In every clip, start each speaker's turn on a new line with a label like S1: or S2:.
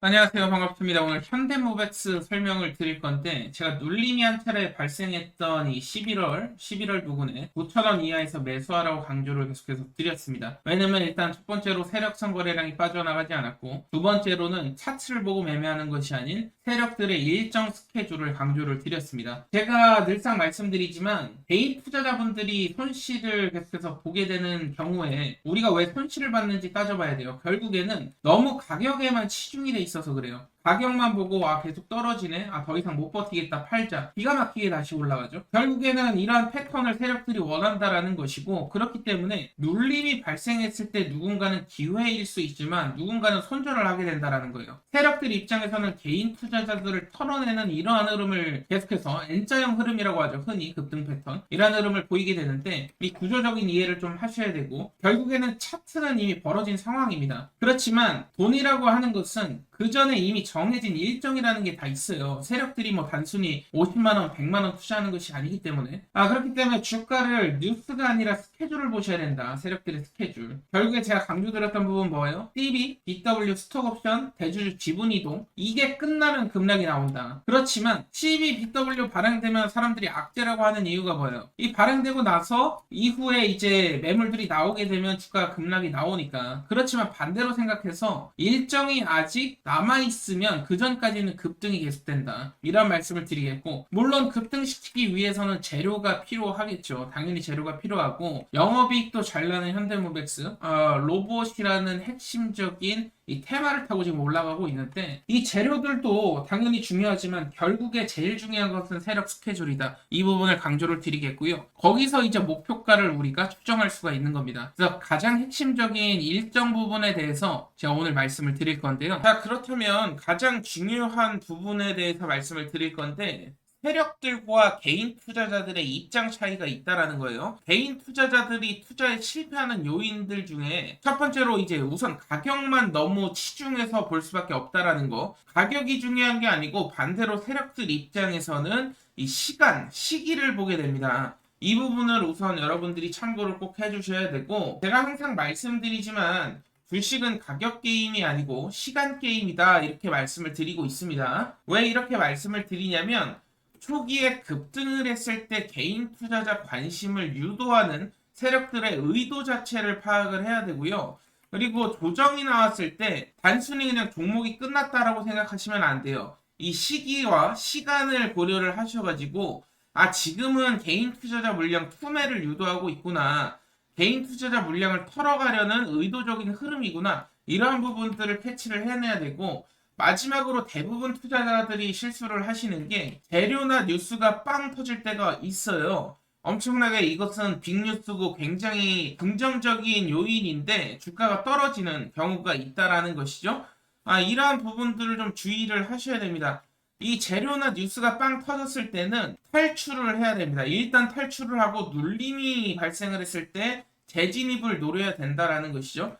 S1: 안녕하세요. 반갑습니다. 오늘 현대모백스 설명을 드릴 건데, 제가 눌림이 한 차례 발생했던 이 11월 부근에 9,000원 이하에서 매수하라고 강조를 계속해서 드렸습니다. 왜냐면 일단 첫 번째로 세력성 거래량이 빠져나가지 않았고, 두 번째로는 차트를 보고 매매하는 것이 아닌 세력들의 일정 스케줄을 강조를 드렸습니다. 제가 늘상 말씀드리지만, 개인 투자자분들이 손실을 계속해서 보게 되는 경우에 우리가 왜 손실을 받는지 따져봐야 돼요. 결국에는 너무 가격에만 치중이 돼 있어서 그래요. 가격만 보고 계속 떨어지네. 더 이상 못 버티겠다. 팔자. 기가 막히게 다시 올라가죠. 결국에는 이러한 패턴을 세력들이 원한다라는 것이고, 그렇기 때문에 눌림이 발생했을 때 누군가는 기회일 수 있지만 누군가는 손절을 하게 된다라는 거예요. 세력들 입장에서는 개인 투자자들을 털어내는 이러한 흐름을 계속해서 N자형 흐름이라고 하죠. 흔히 급등 패턴. 이러한 흐름을 보이게 되는데, 이 구조적인 이해를 좀 하셔야 되고, 결국에는 차트는 이미 벌어진 상황입니다. 그렇지만 돈이라고 하는 것은 그 전에 이미 정해진 일정이라는 게 다 있어요. 세력들이 뭐 단순히 50만 원, 100만 원 투자하는 것이 아니기 때문에. 그렇기 때문에 주가를 뉴스가 아니라 스케줄을 보셔야 된다. 세력들의 스케줄. 결국에 제가 강조드렸던 부분 뭐예요? CB, BW 스톡옵션, 대주주 지분 이동. 이게 끝나면 급락이 나온다. 그렇지만 CB, BW 발행되면 사람들이 악재라고 하는 이유가 뭐예요? 이 발행되고 나서 이후에 이제 매물들이 나오게 되면 주가가 급락이 나오니까. 그렇지만 반대로 생각해서 일정이 아직 남아있으면 그 전까지는 급등이 계속된다. 이런 말씀을 드리겠고, 물론 급등시키기 위해서는 재료가 필요하겠죠. 당연히 재료가 필요하고, 영업이익도 잘 나는 현대모백스, 로봇이라는 핵심적인 이 테마를 타고 지금 올라가고 있는데, 이 재료들도 당연히 중요하지만 결국에 제일 중요한 것은 세력 스케줄이다. 이 부분을 강조를 드리겠고요. 거기서 이제 목표가를 우리가 추정할 수가 있는 겁니다. 그래서 가장 핵심적인 일정 부분에 대해서 제가 오늘 말씀을 드릴 건데요. 자, 그렇다면 가장 중요한 부분에 대해서 말씀을 드릴 건데, 세력들과 개인 투자자들의 입장 차이가 있다라는 거예요. 개인 투자자들이 투자에 실패하는 요인들 중에 첫 번째로 이제 우선 가격만 너무 치중해서 볼 수밖에 없다라는 거. 가격이 중요한 게 아니고 반대로 세력들 입장에서는 이 시기를 보게 됩니다. 이 부분을 우선 여러분들이 참고를 꼭 해주셔야 되고, 제가 항상 말씀드리지만 주식은 가격 게임이 아니고 시간 게임이다, 이렇게 말씀을 드리고 있습니다. 왜 이렇게 말씀을 드리냐면, 초기에 급등을 했을 때 개인 투자자 관심을 유도하는 세력들의 의도 자체를 파악을 해야 되고요. 그리고 조정이 나왔을 때 단순히 그냥 종목이 끝났다라고 생각하시면 안 돼요. 이 시기와 시간을 고려를 하셔가지고, 지금은 개인 투자자 물량 투매를 유도하고 있구나. 개인 투자자 물량을 털어가려는 의도적인 흐름이구나. 이러한 부분들을 캐치를 해내야 되고, 마지막으로 대부분 투자자들이 실수를 하시는 게 재료나 뉴스가 빵 터질 때가 있어요. 엄청나게 이것은 빅뉴스고 굉장히 긍정적인 요인인데 주가가 떨어지는 경우가 있다라는 것이죠. 이러한 부분들을 좀 주의를 하셔야 됩니다. 이 재료나 뉴스가 빵 터졌을 때는 탈출을 해야 됩니다. 일단 탈출을 하고 눌림이 발생을 했을 때 재진입을 노려야 된다라는 것이죠.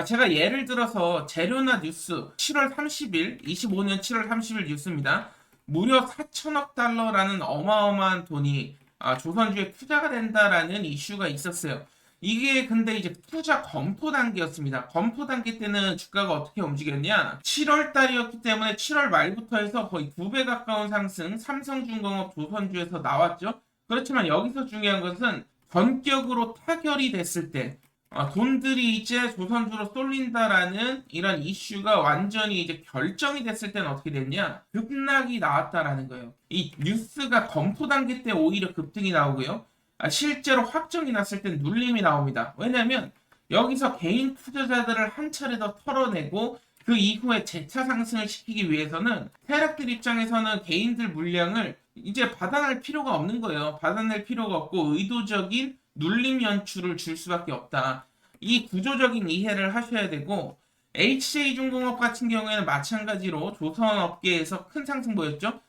S1: 제가 예를 들어서 재료나 뉴스 7월 30일, 25년 7월 30일 뉴스입니다. 무려 4천억 달러라는 어마어마한 돈이 조선주에 투자가 된다라는 이슈가 있었어요. 이게 근데 이제 투자 검토 단계였습니다. 검토 단계 때는 주가가 어떻게 움직였냐? 7월 달이었기 때문에 7월 말부터 해서 거의 2배 가까운 상승, 삼성중공업 조선주에서 나왔죠. 그렇지만 여기서 중요한 것은 전격으로 타결이 됐을 때, 돈들이 이제 조선주로 쏠린다라는 이런 이슈가 완전히 이제 결정이 됐을 때는 어떻게 됐냐? 급락이 나왔다라는 거예요. 이 뉴스가 검토 단계 때 오히려 급등이 나오고요. 실제로 확정이 났을 땐 눌림이 나옵니다. 왜냐면 여기서 개인 투자자들을 한 차례 더 털어내고 그 이후에 재차 상승을 시키기 위해서는 세력들 입장에서는 개인들 물량을 이제 받아낼 필요가 없는 거예요. 받아낼 필요가 없고 의도적인 눌림 연출을 줄 수밖에 없다. 이 구조적인 이해를 하셔야 되고, HJ중공업 같은 경우에는 마찬가지로 조선업계에서 큰 상승 보였죠.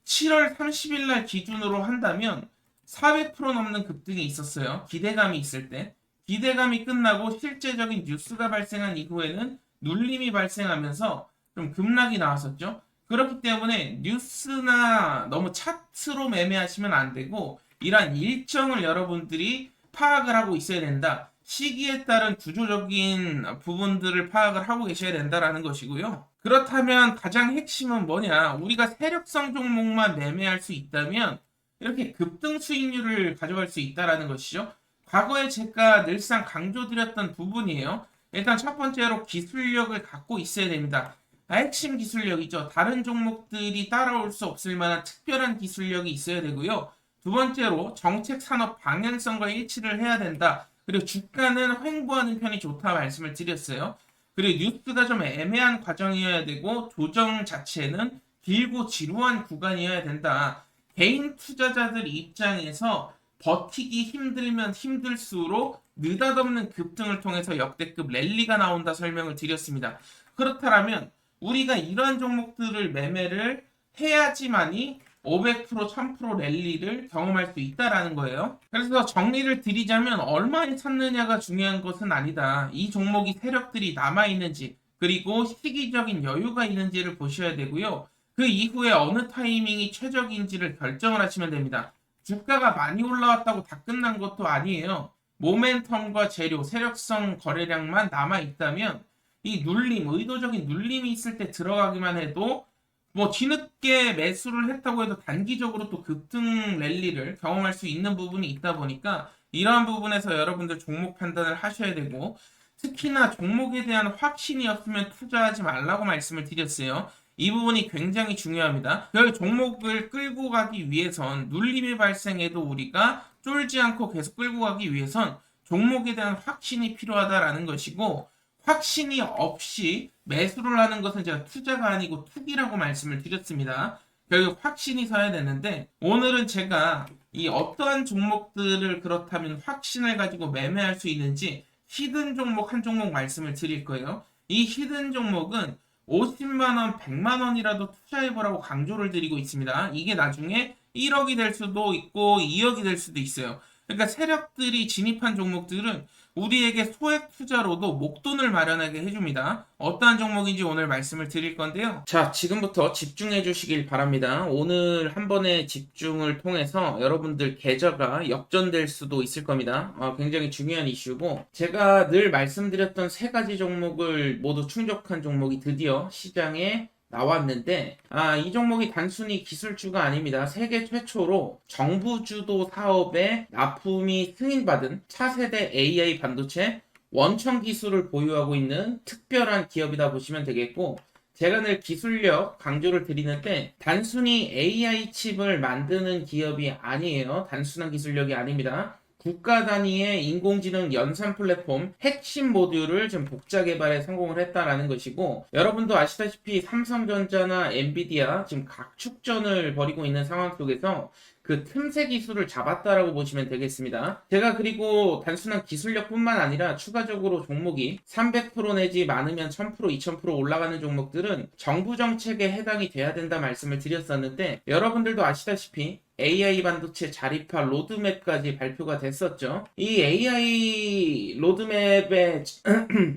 S1: 7월 30일 날 기준으로 한다면 400% 넘는 급등이 있었어요. 기대감이 있을 때. 기대감이 끝나고 실제적인 뉴스가 발생한 이후에는 눌림이 발생하면서 좀 급락이 나왔었죠. 그렇기 때문에 뉴스나 너무 차트로 매매하시면 안 되고, 이러한 일정을 여러분들이 파악을 하고 있어야 된다. 시기에 따른 구조적인 부분들을 파악을 하고 계셔야 된다라는 것이고요. 그렇다면 가장 핵심은 뭐냐? 우리가 세력성 종목만 매매할 수 있다면 이렇게 급등 수익률을 가져갈 수 있다라는 것이죠. 과거에 제가 늘상 강조드렸던 부분이에요. 일단 첫 번째로 기술력을 갖고 있어야 됩니다. 핵심 기술력이죠. 다른 종목들이 따라올 수 없을 만한 특별한 기술력이 있어야 되고요. 두 번째로 정책 산업 방향성과 일치를 해야 된다. 그리고 주가는 횡보하는 편이 좋다 말씀을 드렸어요. 그리고 뉴스가 좀 애매한 과정이어야 되고 조정 자체는 길고 지루한 구간이어야 된다. 개인 투자자들 입장에서 버티기 힘들면 힘들수록 느닷없는 급등을 통해서 역대급 랠리가 나온다 설명을 드렸습니다. 그렇다면 우리가 이러한 종목들을 매매를 해야지만이 500%, 1000% 랠리를 경험할 수 있다라는 거예요. 그래서 정리를 드리자면 얼마에 샀느냐가 중요한 것은 아니다. 이 종목이 세력들이 남아있는지 그리고 시기적인 여유가 있는지를 보셔야 되고요. 그 이후에 어느 타이밍이 최적인지를 결정을 하시면 됩니다. 주가가 많이 올라왔다고 다 끝난 것도 아니에요. 모멘텀과 재료, 세력성 거래량만 남아있다면 이 눌림, 의도적인 눌림이 있을 때 들어가기만 해도 뭐 뒤늦게 매수를 했다고 해도 단기적으로 또 급등 랠리를 경험할 수 있는 부분이 있다 보니까 이러한 부분에서 여러분들 종목 판단을 하셔야 되고 특히나 종목에 대한 확신이 없으면 투자하지 말라고 말씀을 드렸어요. 이 부분이 굉장히 중요합니다. 그 종목을 끌고 가기 위해선 눌림이 발생해도 우리가 쫄지 않고 계속 끌고 가기 위해선 종목에 대한 확신이 필요하다라는 것이고 확신이 없이 매수를 하는 것은 제가 투자가 아니고 투기라고 말씀을 드렸습니다. 결국 확신이 서야 되는데 오늘은 제가 이 어떠한 종목들을 그렇다면 확신을 가지고 매매할 수 있는지 히든 종목 한 종목 말씀을 드릴 거예요. 이 히든 종목은 50만원, 100만원이라도 투자해보라고 강조를 드리고 있습니다. 이게 나중에 1억이 될 수도 있고 2억이 될 수도 있어요. 그러니까 세력들이 진입한 종목들은 우리에게 소액 투자로도 목돈을 마련하게 해줍니다. 어떠한 종목인지 오늘 말씀을 드릴 건데요. 자, 지금부터 집중해 주시길 바랍니다. 오늘 한 번의 집중을 통해서 여러분들 계좌가 역전될 수도 있을 겁니다. 굉장히 중요한 이슈고 제가 늘 말씀드렸던 세 가지 종목을 모두 충족한 종목이 드디어 시장에 나왔는데 이 종목이 단순히 기술주가 아닙니다. 세계 최초로 정부 주도 사업에 납품이 승인받은 차세대 AI 반도체 원천 기술을 보유하고 있는 특별한 기업이다 보시면 되겠고 제가 늘 기술력 강조를 드리는데 단순히 AI 칩을 만드는 기업이 아니에요. 단순한 기술력이 아닙니다. 국가 단위의 인공지능 연산 플랫폼 핵심 모듈을 지금 복자 개발에 성공을 했다라는 것이고 여러분도 아시다시피 삼성전자나 엔비디아 지금 각축전을 벌이고 있는 상황 속에서 그 틈새 기술을 잡았다라고 보시면 되겠습니다. 제가 그리고 단순한 기술력뿐만 아니라 추가적으로 종목이 300% 내지 많으면 1000%, 2000% 올라가는 종목들은 정부 정책에 해당이 돼야 된다 말씀을 드렸었는데 여러분들도 아시다시피 AI 반도체 자립화 로드맵까지 발표가 됐었죠. 이 AI 로드맵에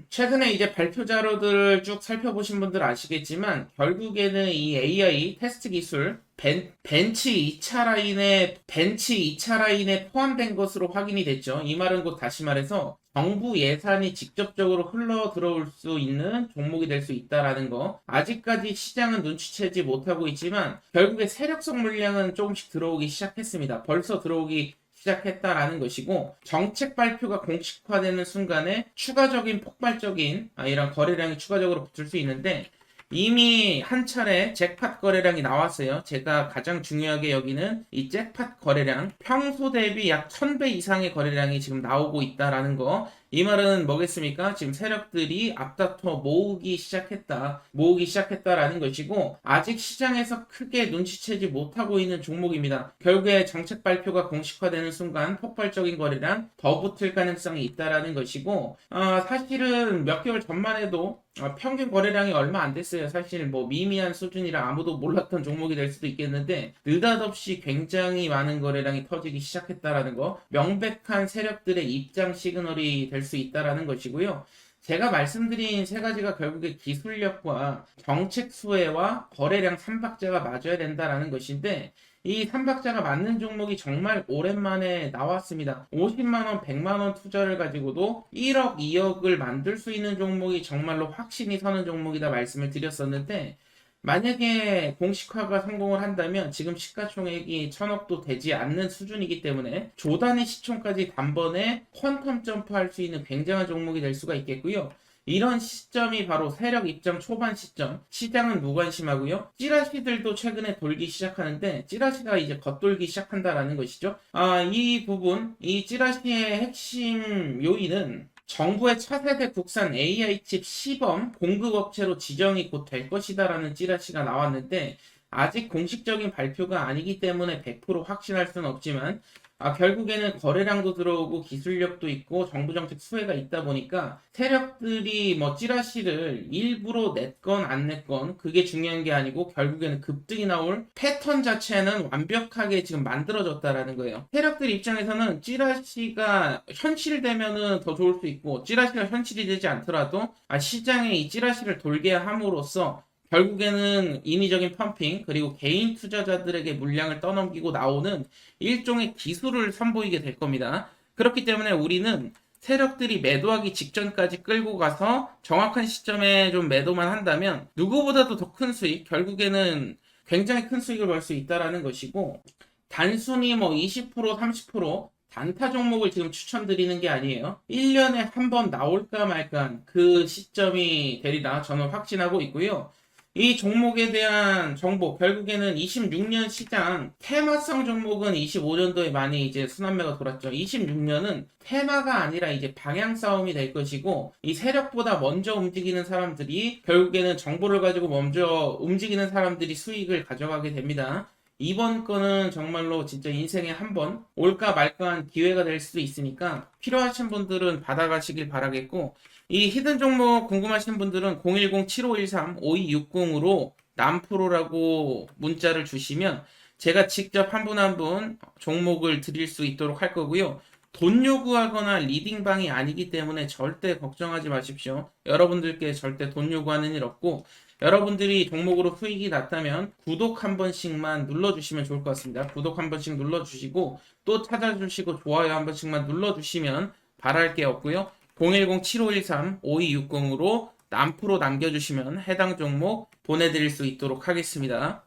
S1: 최근에 이제 발표 자료들을 쭉 살펴보신 분들 아시겠지만 결국에는 이 AI 테스트 기술 벤치 2차 라인에 포함된 것으로 확인이 됐죠. 이 말은 곧 다시 말해서 정부 예산이 직접적으로 흘러 들어올 수 있는 종목이 될 수 있다라는 거. 아직까지 시장은 눈치채지 못하고 있지만 결국에 세력성 물량은 조금씩 들어오기 시작했습니다. 벌써 들어오기 시작했다라는 것이고 정책 발표가 공식화되는 순간에 추가적인 폭발적인 이런 거래량이 추가적으로 붙을 수 있는데 이미 한 차례 잭팟 거래량이 나왔어요. 제가 가장 중요하게 여기는 이 잭팟 거래량 평소 대비 약 1000배 이상의 거래량이 지금 나오고 있다라는 거. 이 말은 뭐겠습니까? 지금 세력들이 앞다퉈 모으기 시작했다라는 것이고 아직 시장에서 크게 눈치채지 못하고 있는 종목입니다. 결국에 정책 발표가 공식화되는 순간 폭발적인 거래량 더 붙을 가능성이 있다라는 것이고 사실은 몇 개월 전만 해도 평균 거래량이 얼마 안 됐어요. 사실 뭐 미미한 수준이라 아무도 몰랐던 종목이 될 수도 있겠는데 느닷없이 굉장히 많은 거래량이 터지기 시작했다라는 거 명백한 세력들의 입장 시그널이 될 수 있다라는 것이고요. 제가 말씀드린 세 가지가 결국에 기술력과 정책 수혜와 거래량 3박자가 맞아야 된다라는 것인데, 이 3박자가 맞는 종목이 정말 오랜만에 나왔습니다. 50만원, 100만원 투자를 가지고도 1억, 2억을 만들 수 있는 종목이 정말로 확신이 서는 종목이다 말씀을 드렸었는데, 만약에 공식화가 성공을 한다면 지금 시가총액이 1000억도 되지 않는 수준이기 때문에 조단위 시총까지 단번에 퀀텀 점프할 수 있는 굉장한 종목이 될 수가 있겠고요. 이런 시점이 바로 세력 입장 초반 시점. 시장은 무관심하고요. 찌라시들도 최근에 돌기 시작하는데 찌라시가 이제 겉돌기 시작한다라는 것이죠. 이 부분, 이 찌라시의 핵심 요인은 정부의 차세대 국산 AI 칩 시범 공급업체로 지정이 곧 될 것이다라는 찌라시가 나왔는데 아직 공식적인 발표가 아니기 때문에 100% 확신할 수는 없지만 결국에는 거래량도 들어오고 기술력도 있고 정부 정책 수혜가 있다 보니까 세력들이 뭐 찌라시를 일부러 냈건 안 냈건 그게 중요한 게 아니고 결국에는 급등이 나올 패턴 자체는 완벽하게 지금 만들어졌다라는 거예요. 세력들 입장에서는 찌라시가 현실되면은 더 좋을 수 있고 찌라시가 현실이 되지 않더라도 시장에 이 찌라시를 돌게 함으로써 결국에는 인위적인 펌핑 그리고 개인 투자자들에게 물량을 떠넘기고 나오는 일종의 기술을 선보이게 될 겁니다. 그렇기 때문에 우리는 세력들이 매도하기 직전까지 끌고 가서 정확한 시점에 좀 매도만 한다면 누구보다도 더 큰 수익, 결국에는 굉장히 큰 수익을 벌 수 있다라는 것이고 단순히 뭐 20%, 30% 단타 종목을 지금 추천드리는 게 아니에요. 1년에 한 번 나올까 말까 그 시점이 되리라 저는 확신하고 있고요. 이 종목에 대한 정보, 결국에는 26년 시장 테마성 종목은 25년도에 많이 이제 순환매가 돌았죠. 26년은 테마가 아니라 이제 방향 싸움이 될 것이고 이 세력보다 먼저 움직이는 사람들이 결국에는 정보를 가지고 먼저 움직이는 사람들이 수익을 가져가게 됩니다. 이번 거는 정말로 진짜 인생에 한 번 올까 말까한 기회가 될 수도 있으니까 필요하신 분들은 받아가시길 바라겠고 이 히든 종목 궁금하신 분들은 010-7513-5260으로 남프로라고 문자를 주시면 제가 직접 한 분 한 분 종목을 드릴 수 있도록 할 거고요. 돈 요구하거나 리딩방이 아니기 때문에 절대 걱정하지 마십시오. 여러분들께 절대 돈 요구하는 일 없고 여러분들이 종목으로 수익이 났다면 구독 한 번씩만 눌러주시면 좋을 것 같습니다. 구독 한 번씩 눌러주시고 또 찾아주시고 좋아요 한 번씩만 눌러주시면 바랄 게 없고요. 010-7513-5260으로 남프로 남겨주시면 해당 종목 보내드릴 수 있도록 하겠습니다.